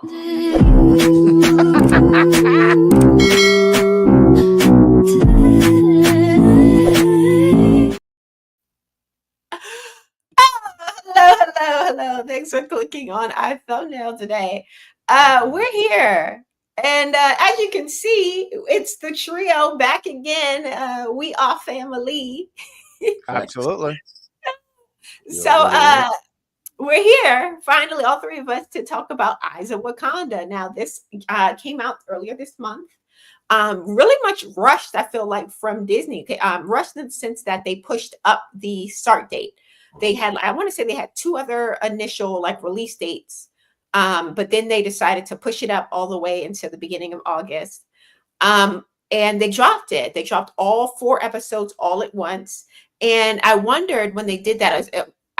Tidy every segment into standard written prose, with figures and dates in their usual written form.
Hello. Thanks for clicking on our thumbnail today. We're here. And as you can see, it's the trio back again. We are family. Absolutely. So we're here, finally, all three of us, to talk about Eyes of Wakanda. Now, this came out earlier this month. Really much rushed, I feel like, from Disney. Rushed in the sense that they pushed up the start date. They had, I want to say, they had two other initial like release dates, but then they decided to push it up all the way into the beginning of August. And they dropped it. They dropped all 4 episodes all at once. And I wondered when they did that,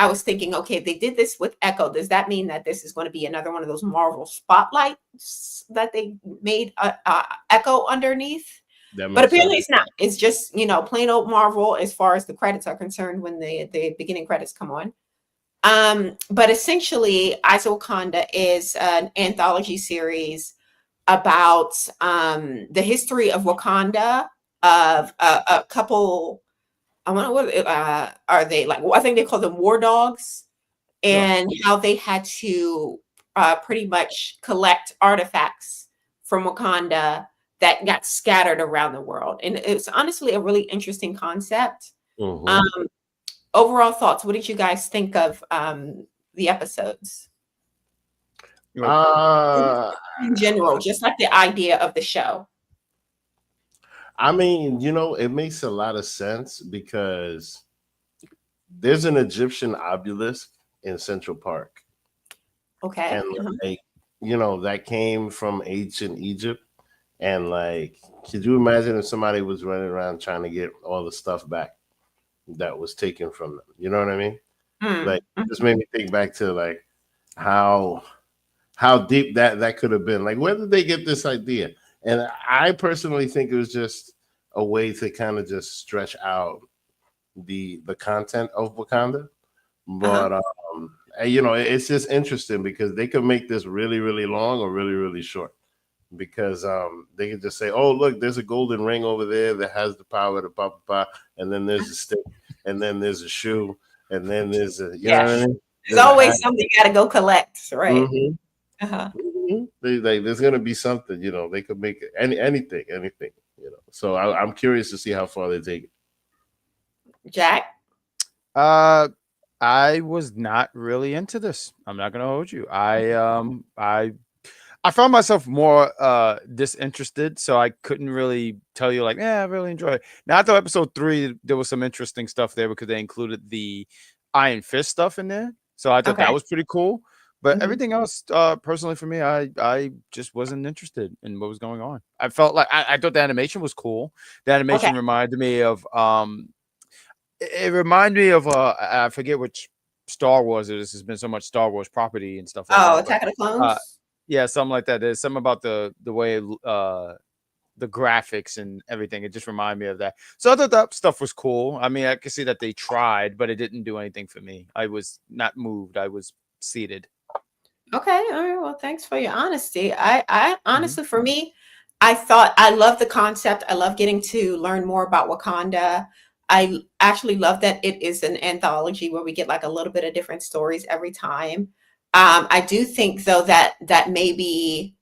I was thinking, okay, they did this with Echo. Does that mean that this is going to be another one of those Marvel spotlights that they made Echo underneath? But apparently it's not. It's just, plain old Marvel as far as the credits are concerned when the beginning credits come on. But essentially, Eyes of Wakanda is an anthology series about the history of Wakanda, of a couple. I wonder what are they like? I think they call them war dogs, and how they had to pretty much collect artifacts from Wakanda that got scattered around the world. And it's honestly a really interesting concept. Overall thoughts. What did you guys think of the episodes? In general, just like the idea of the show. I mean, it makes a lot of sense because there's an Egyptian obelisk in Central Park. Okay. And that came from ancient Egypt. And could you imagine if somebody was running around trying to get all the stuff back that was taken from them? You know what I mean? This made me think back to how deep that could have been. Like, where did they get this idea? And I personally think it was just a way to kind of just stretch out the content of Wakanda. But it's just interesting because they could make this really, really long or really, really short. Because they could just say, "Oh, look, there's a golden ring over there that has the power to pop, and then there's a stick, and then there's a shoe, and then there's a know what I mean? There's always something you got to go collect, right? There's gonna be something, they could make anything, So I'm curious to see how far they take it. Jack, I was not really into this. I'm not gonna hold you. I found myself more disinterested, so I couldn't really tell you I really enjoyed it. Now, I thought episode 3 there was some interesting stuff there because they included the Iron Fist stuff in there, so I thought that was pretty cool. But everything else, personally for me, I just wasn't interested in what was going on. I felt like I thought the animation was cool. The animation reminded me of it reminded me of I forget which Star Wars it is. There's been so much Star Wars property and stuff like that. Attack of the Clones. Yeah, something like that. There's something about the way the graphics and everything. It just reminded me of that. So I thought that stuff was cool. I mean, I could see that they tried, but it didn't do anything for me. I was not moved. I was seated. Okay. All right. Well, thanks for your honesty. I honestly, for me, I love the concept. I love getting to learn more about Wakanda. I actually love that it is an anthology where we get a little bit of different stories every time. I do think though that maybe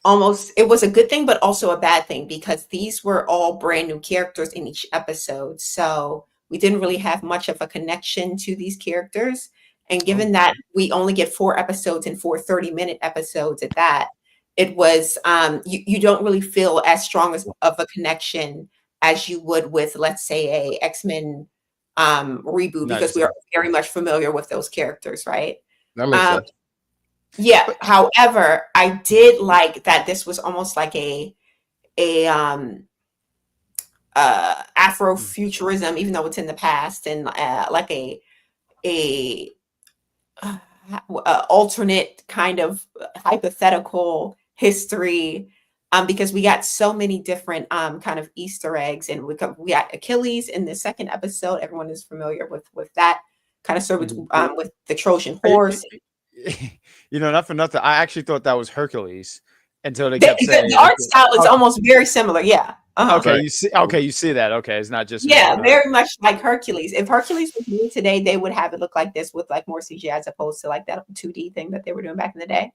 almost it was a good thing, but also a bad thing because these were all brand new characters in each episode. So we didn't really have much of a connection to these characters. And given that we only get 4 episodes and 4 30-minute episodes at that, it was you don't really feel as strong of a connection as you would with, let's say, a X-Men reboot because we are very much familiar with those characters, right? That makes sense. Yeah. However, I did like that this was almost like a Afrofuturism, even though it's in the past, and like a alternate kind of hypothetical history, because we got so many different kind of Easter eggs, and we got Achilles in the second episode. Everyone is familiar with that kind of service with the Trojan horse. not for nothing. I actually thought that was Hercules until they The, kept saying, the art style is "Oh, almost very similar. Yeah. okay, Right. you see, okay, you see that. Okay, it's not just Yeah, me. very much like Hercules. If Hercules was made today, they would have it look like this with like more CGI as opposed to like that 2D thing that they were doing back in the day.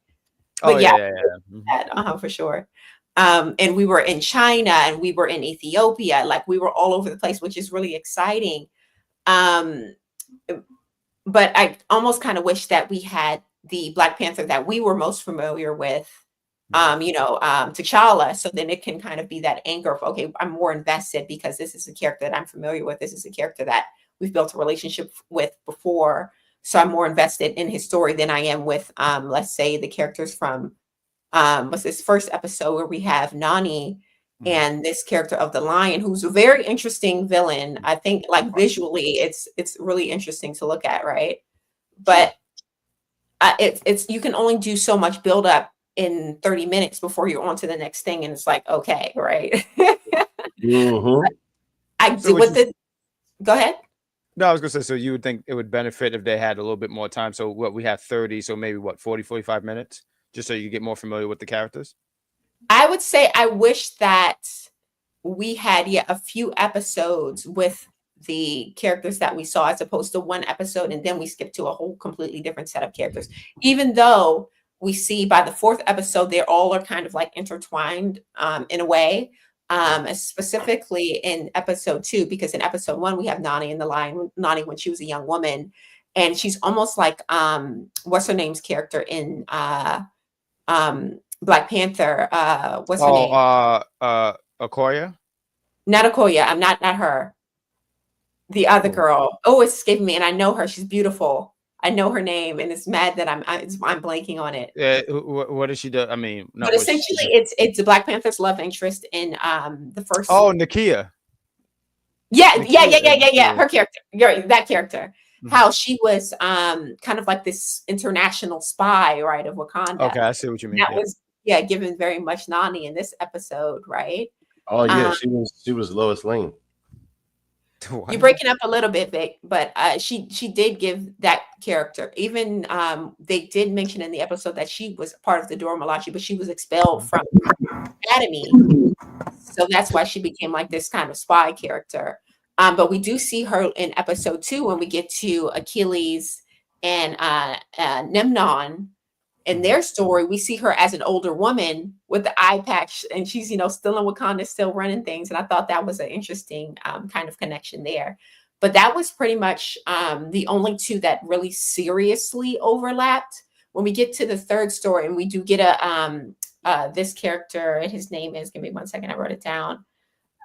Oh But yeah, yeah. that, for sure. And we were in China and we were in Ethiopia. Like we were all over the place, which is really exciting. Um, but I almost kind of wish that we had the Black Panther that we were most familiar with, T'Challa, so then it can kind of be that anchor of, okay, I'm more invested because this is a character that I'm familiar with. This is a character that we've built a relationship with before. So I'm more invested in his story than I am with, let's say, the characters from was this first episode where we have Nani Mhm. and this character of the lion, who's a very interesting villain. I think like visually, it's really interesting to look at, right? Sure. But it's you can only do so much build up in 30 minutes before you're on to the next thing, and it's like okay, right? Mm-hmm. I So do would with you? the go ahead. No, I was gonna say. So you would think it would benefit if they had a little bit more time. So what we have 30. So maybe what 40, 45 minutes, just so you get more familiar with the characters. I would say I wish that we had a few episodes with the characters that we saw as opposed to one episode and then we skip to a whole completely different set of characters, even though we see by the fourth episode they all are kind of like intertwined in a way, specifically in episode 2, because in episode 1 we have Nani in the line, Nani when she was a young woman, and she's almost like what's her name's character in Black Panther, what's her Oh, name? Okoye. Not Okoye. I'm not her. The other Who? girl. Oh, it's escaping me, and I know her. She's beautiful. I know her name, and it's mad that I'm blanking on it. Yeah, what does she do? I mean, But not what she essentially, do. it's the Black Panther's love interest in the first. Oh, Nakia. Yeah, yeah, Nakia. yeah, yeah, yeah, yeah. Her character, that character. Mhm. How she was kind of like this international spy, right, of Wakanda. Okay, I see what you mean. That Yeah. was given very much Nani in this episode, right? Oh yeah, Um, she was Lois Lane. You're What? breaking up a little bit, Vic, but she did give that character. Even they did mention in the episode that she was part of the Dora Milaje, but she was expelled Mhm. from Academy, so that's why she became like this kind of spy character. But we do see her in episode 2 when we get to Achilles and Nimnon in Mhm. their story. We see her as an older woman with the eye patch, and she's still in Wakanda, still running things. And I thought that was an interesting kind of connection there. But that was pretty much the only two that really seriously overlapped. When we get to the third story, and we do get a this character, and his name is, give me one second, I wrote it down.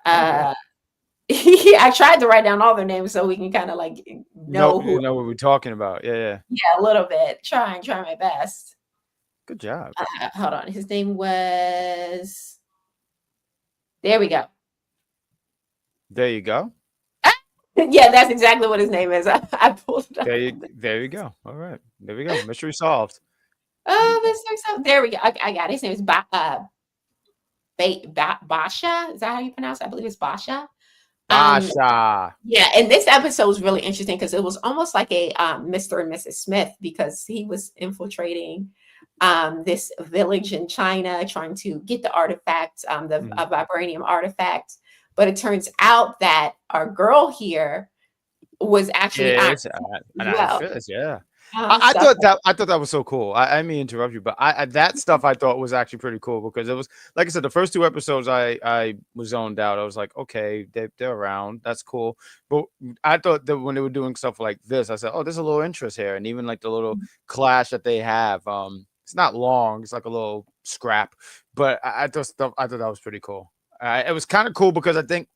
Okay. I tried to write down all their names so we can kind of like Nope, know you who. know what we're talking about. Yeah, yeah. Yeah, a little bit. Try my best. Good job. Hold on. His name was. There we go. There you go. Yeah, that's exactly what his name is. I pulled it up. There you go. All right. There we go. Mystery solved. Oh, there we go. I got it. His name is Basha. Is that how you pronounce it? I believe it's Basha. Um, Basha. yeah, and this episode was really interesting because it was almost like a Mr. and Mrs. Smith, because he was infiltrating this village in China trying to get the artifact, the Mhm. vibranium artifact. But it turns out that our girl here was actually Yeah, Iron it's as an Iron well. Fist. Yeah. Uh, I so, thought that was so cool. I mean interrupt you, but that stuff I thought was actually pretty cool because it was like I said, the first 2 episodes I was zoned out. I was like, okay, they're around, that's cool. But I thought that when they were doing stuff like this, I said, oh, there's a little interest here, and even like the little clash that they have. It's not long; it's like a little scrap, but I thought that was pretty cool. It was kind of cool because I think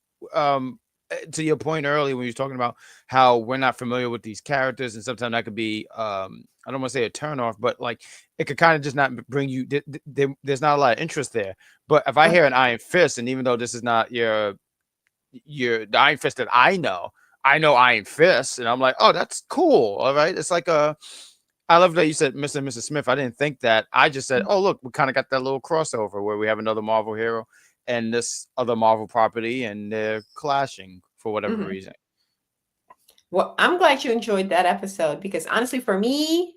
to your point earlier when you were talking about how we're not familiar with these characters, and sometimes that could be I don't want to say a turn off, but like it could kind of just not bring you there's not a lot of interest there. But if I hear an Iron Fist, and even though this is not the Iron Fist that I know Iron Fist, and I'm like, oh, that's cool. All right. It's like I love that you said Mr. and Mrs. Smith. I didn't think that. I just said, oh, look, we kind of got that little crossover where we have another Marvel hero and this other Marvel property, and they're clashing for whatever mhm. reason. Well, I'm glad you enjoyed that episode because honestly, for me,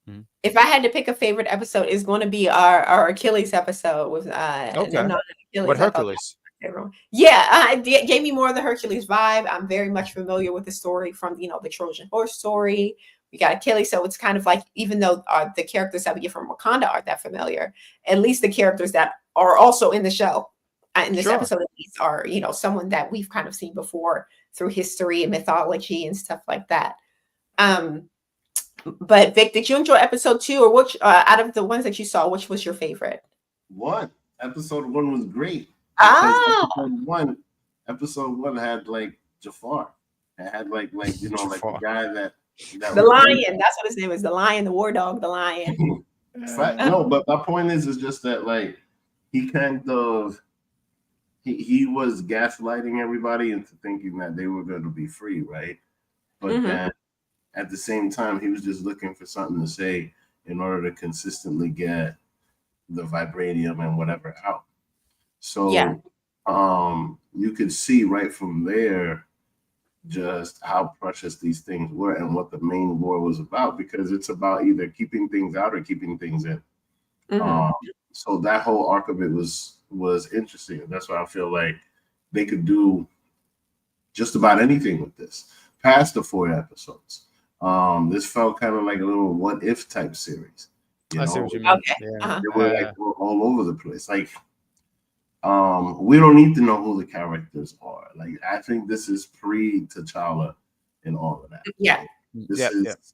Mhm. If I had to pick a favorite episode, it's going to be our Achilles episode with Okay. non What Achilles. I thought Hercules? everyone. Yeah, it gave me more of the Hercules vibe. I'm very much familiar with the story from the Trojan horse story. We got Achilles, so it's kind of like even though the characters that we get from Wakanda aren't that familiar, at least the characters that are also in the show, in this Sure. episode at least, are someone that we've kind of seen before through history and mythology and stuff like that. Um, but Vic, did you enjoy episode 2, or which out of the ones that you saw, which was your favorite? One episode one was great because Ah, episode one had like Jafar. It had like like the Jafar. guy that the was lion. That's what his name is. The lion, the war dog, the lion. no, but my point is just that like he kind of he was gaslighting everybody into thinking that they were going to be free, right? But Mhm. then at the same time, he was just looking for something to say in order to consistently get the vibranium and whatever out. Yeah. So you could see right from there just how precious these things were and what the main war was about, because it's about either keeping things out or keeping things in. Mhm. So that whole arc of it was interesting. That's why I feel like they could do just about anything with this past the 4 episodes. This felt kind of like a little what if type series. I see what you mean. Okay. Yeah. They were like all over the place. Like, we don't need to know who the characters are. Like, I think this is pre T'Challa and all of that. Yeah. Like, Yeah.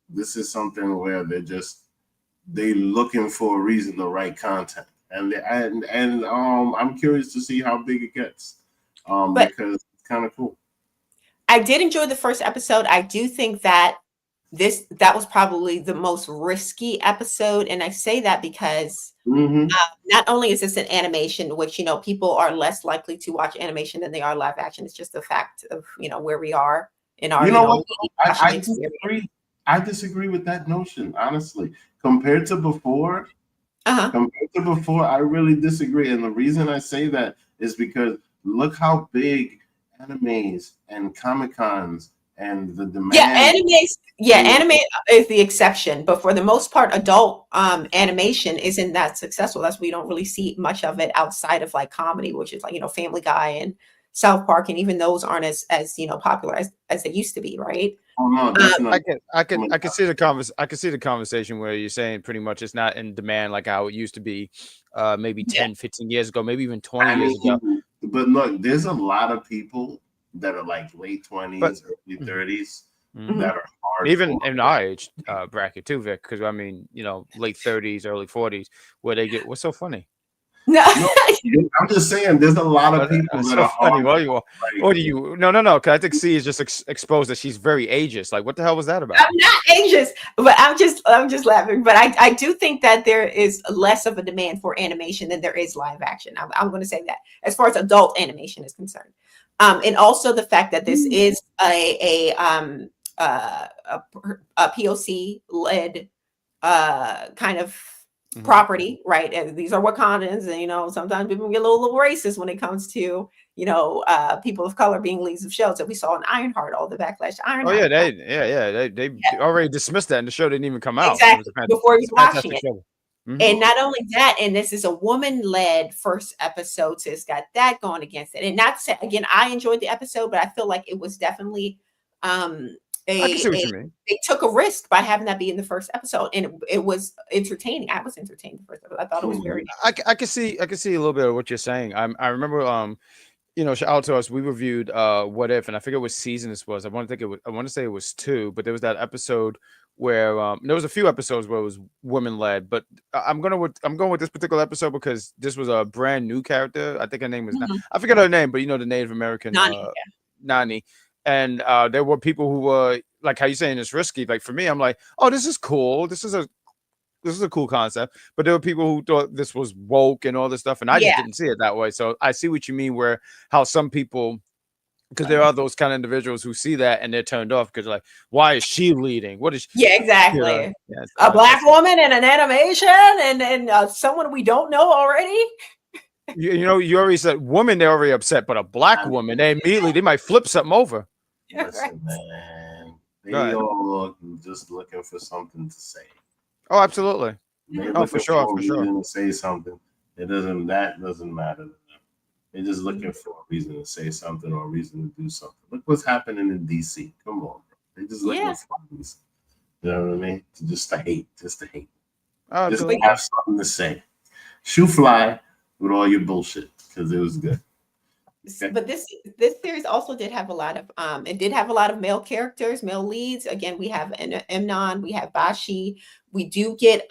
this is something where they looking for a reason to write content, and I'm curious to see how big it gets, But because it's kind of cool. I did enjoy the first episode. I do think that that was probably the most risky episode, and I say that because Mm-hmm. not only is this an animation, which people are less likely to watch animation than they are live action. It's just the fact of where we are in our You know what? watching I experience. disagree. I disagree with that notion, honestly. Compared to before, Uh-huh. I really disagree. And the reason I say that is because look how big animes and Comic Cons and the demand. Anime is the exception, but for the most part, adult animation isn't that successful. That's why we don't really see much of it outside of like comedy, which is like Family Guy and South Park, and even those aren't as popular as they used to be, right? Oh no, definitely. I can see the conversation where you're saying pretty much it's not in demand like how it used to be maybe 10, 15 years ago, maybe even 20 years ago. But look, there's a lot of people that are like late 20s, early 30s that are hard. Even in our age bracket too, Vic, because I mean, late 30s, early 40s, where they get what's so funny? No, I'm just saying there's a lot of people that so are funny. hard. What do you? No. Because I think C is just exposed that she's very ageist. Like, what the hell was that about? I'm not ageist, but I'm just laughing. But I do think that there is less of a demand for animation than there is live action. I'm going to say that as far as adult animation is concerned, and also the fact that this is a POC led kind of property, right? And these are Wakandans, and sometimes people get a little racist when it comes to people of color being leads of shows that we saw in Ironheart, all the backlash to Ironheart. Oh yeah, they already dismissed that, and the show didn't even come out exactly before he was watching it. Mm-hmm. And not only that, and this is a woman-led first episode, so it's got that going against it. And not to say, again, I enjoyed the episode, but I feel like it was definitely I can see what you mean. They took a risk by having that be in the first episode, and it was entertaining. I was entertained the first episode. I thought it was very nice. I can see a little bit of what you're saying. I remember shout out to us. We reviewed What If, and I forget what season this was. I want to say it was 2, but there was that episode where there was a few episodes where it was women led, but I'm going with this particular episode because this was a brand new character. I think her name was I forget her name, but the Native American Nani. And there were people who were like, how you saying it's risky. Like for me, I'm like, oh, this is cool. This is a cool concept. But there were people who thought this was woke and all this stuff, and I just didn't see it that way. So I see what you mean. How some people, because there are those kind of individuals who see that and they're turned off because they're like, why is she leading? What is she? Yeah, exactly. A black woman in an animation and someone we don't know already. You already said woman, they're already upset, but a black woman, they might flip something over. Listen, man, they all just looking for something to say. Oh, absolutely. They Oh, for looking sure, for a for sure. reason to say something. That doesn't matter to them. They're just Mhm. looking for a reason to say something or a reason to do something. Look what's happening in DC. Come on, bro. They're just looking Yeah. for a reason. You know what I mean? Just to hate, Oh, just But to absolutely. have something to say. Shoe fly with all your bullshit because it was good. Okay. but this series also did have a lot of it did have a lot of male characters, male leads. Again, we have Emnon, we have Bashi. We do get in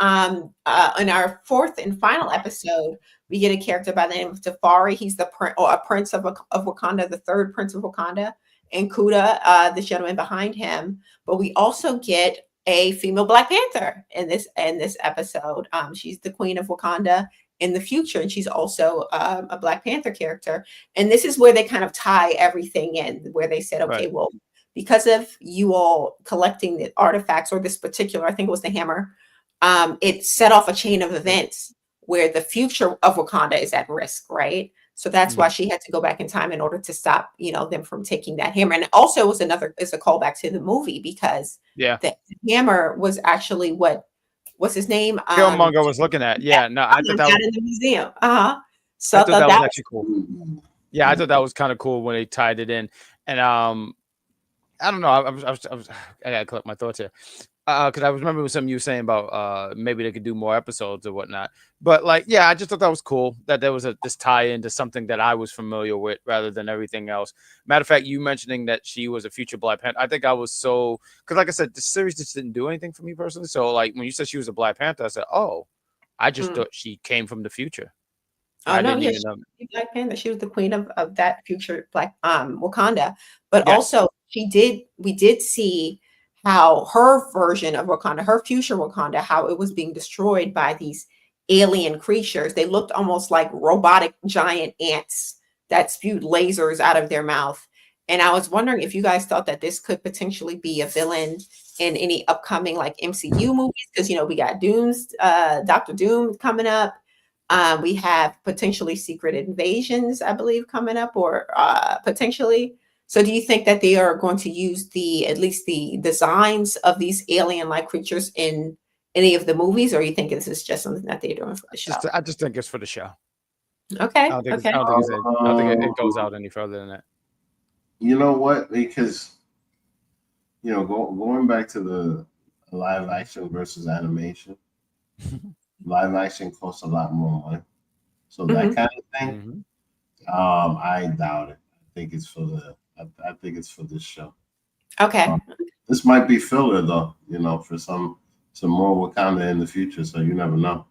our fourth and final episode, we get a character by the name of Tafari. He's the or a prince of Wakanda, the third prince of Wakanda, and Kuda, the gentleman behind him. But we also get a female Black Panther in this episode. She's the queen of Wakanda in the future, and she's also a Black Panther character. And this is where they kind of tie everything in, where they said, okay, Right. well, because of you all collecting the artifacts or this particular, I think it was the hammer, it set off a chain of events where the future of Wakanda is at risk, right? So that's why Mhm. she had to go back in time in order to stop, them from taking that hammer. And also it was is a callback to the movie because Yeah. the hammer was actually what's his name? Killmonger was looking at. Yeah, Yeah. No, I thought that. got in the museum. Uh-huh. So I I thought thought that was that was actually cool. Mhm. Yeah, I thought that was kind of cool when they tied it in. And I don't know. I gotta collect my thoughts here. Because I was remembering something you were saying about maybe they could do more episodes or whatnot. But like, yeah, I just thought that was cool that there was this tie into something that I was familiar with rather than everything else. Matter of fact, you mentioning that she was a future Black Panther, I think I was so because, like I said, the series just didn't do anything for me personally. So like when you said she was a Black Panther, I said, oh, I just mm. thought she came from the future. Oh I no, didn't yeah, even she know. was the Black Panther. She was the queen of that future Black Wakanda. But Yes. also we did see how her version of Wakanda, her future Wakanda, how it was being destroyed by these alien creatures. They looked almost like robotic giant ants that spewed lasers out of their mouth. And I was wondering if you guys thought that this could potentially be a villain in any upcoming like MCU movies, because we got Doctor Doom coming up. We have potentially secret invasions, I believe, coming up, or potentially. So, do you think that they are going to use at least the designs of these alien-like creatures in any of the movies, or you think this is just something that they're doing for the show? I just think it's for the show. Okay, I okay. don't think I don't think it goes Um, out any further than that. you know what? Because going back to the live action versus animation, live action costs a lot more money. So that Hmm. kind of thing, Hmm. I doubt it. I think it's for this show. Okay. Um, this might be filler though, for some more Wakanda in the future. So you never know.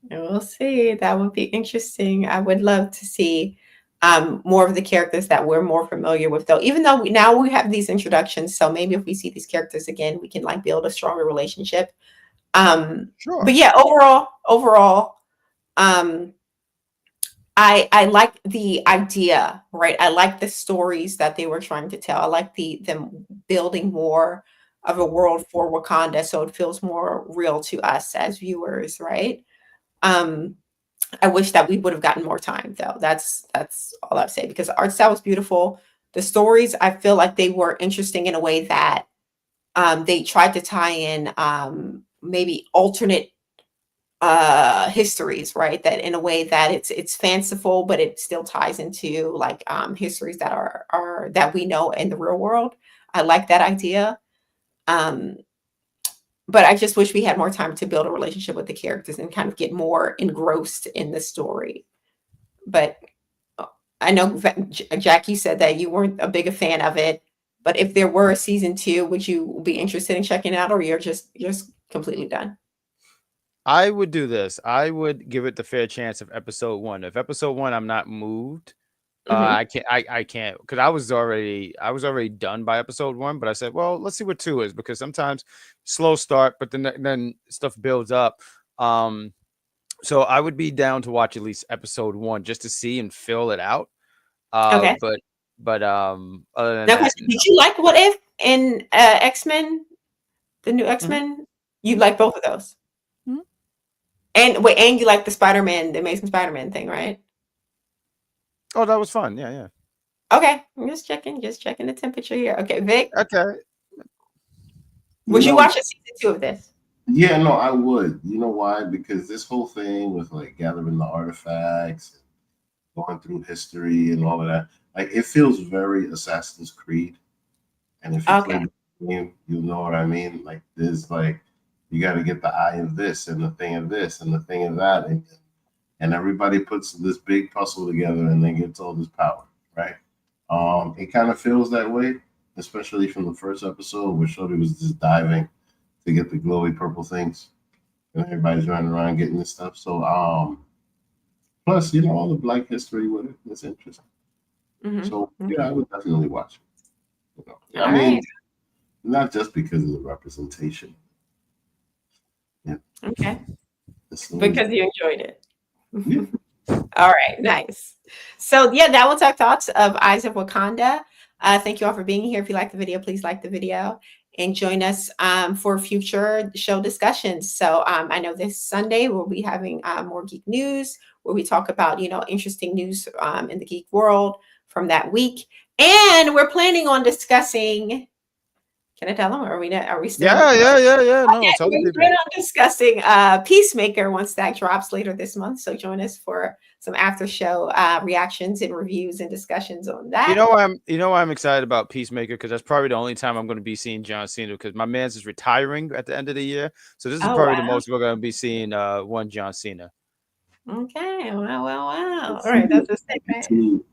We'll see. That would be interesting. I would love to see more of the characters that we're more familiar with, though. Even though now we have these introductions, so maybe if we see these characters again, we can like build a stronger relationship. But Sure. yeah, overall, um, I like the idea, right? I like the stories that they were trying to tell. I like them building more of a world for Wakanda, so it feels more real to us as viewers, right? Um, I wish that we would have gotten more time though. That's all I've say because the art style was beautiful. The stories, I feel like they were interesting in a way that they tried to tie in maybe alternate histories, right? That in a way that it's fanciful, but it still ties into like histories that are that we know in the real world. I like that idea. Um, but I just wish we had more time to build a relationship with the characters and kind of get more engrossed in the story. But I know Jackie said that you weren't a big a fan of it. But if there were a season two, would you be interested in checking it out, or you're just completely done? I would do this. I would give it the fair chance of episode one. If episode one I'm not moved, Hmm. I can't because I was already done by episode one. But I said, well, let's see what two is because sometimes slow start, but then stuff builds up. Um, so I would be down to watch at least episode one just to see and fill it out. Okay. But other than Now, that, question: no. did you like What If and X Men, the new X Mhm, Men? You like both of those, mhm. and wait, and you like the Spider Man, the Amazing Spider Man thing, right? Oh, that was fun. Yeah, yeah. Okay, I'm just checking the temperature here. Okay, Vic, Okay. You would you know, watch a season two of this? Yeah, no, I would. You know why? Because this whole thing with like gathering the artifacts, going through history and all of that, like it feels very Assassin's Creed. And if you play Okay. the game, you know what I mean. Like there's like you got to get the eye of this and the thing of this and the thing of that, and everybody puts this big puzzle together and then gets all this power, right? It kind of feels that way, especially from the first episode where Shorty was just diving to get the glowy purple things, and everybody's running around getting this stuff. So, plus, you know, all the Black history with it, it's interesting. So, yeah, I would definitely watch it. You know, I All mean, right. not just because of the representation. Yeah, Okay. the stories. Because you enjoyed it. Yeah. All right, nice. So yeah, that was our thoughts of Eyes of Wakanda. Thank you all for being here. If you like the video, please like the video and join us for future show discussions. So I know this Sunday we'll be having more geek news where we talk about interesting news in the geek world from that week, and we're planning on discussing. Can I tell them? Are we not? Are we still? Yeah. No, Okay, tell the we people. plan on discussing Peacemaker once that drops later this month. So join us for some after show reactions and reviews and discussions on You that. know why I'm excited about Peacemaker, because that's probably the only time I'm going to be seeing John Cena, because my man's is retiring at the end of the year. So this is Oh probably the wow. most we're going to be seeing one John Cena. Okay. Wow. All See right. you. That's a statement.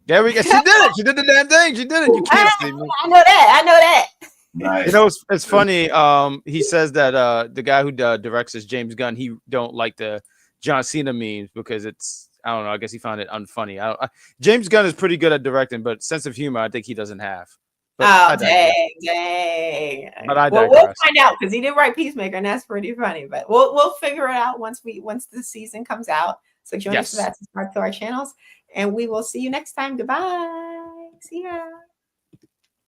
There we go. She did it. She did the damn thing. She did it. You can't see me. I know that. I know that. You Nice. know, it's funny. He says that the guy who directs is James Gunn. He don't like the John Cena memes because it's, I don't know. I guess he found it unfunny. James Gunn is pretty good at directing, but sense of humor, I think he doesn't have. But Oh I digress. dang. But I Well, we'll digress. find out because he did write Peacemaker, and that's pretty funny. But we'll figure it out once the season comes out. So join us for Yes. that, subscribe to our channels, and we will see you next time. Goodbye.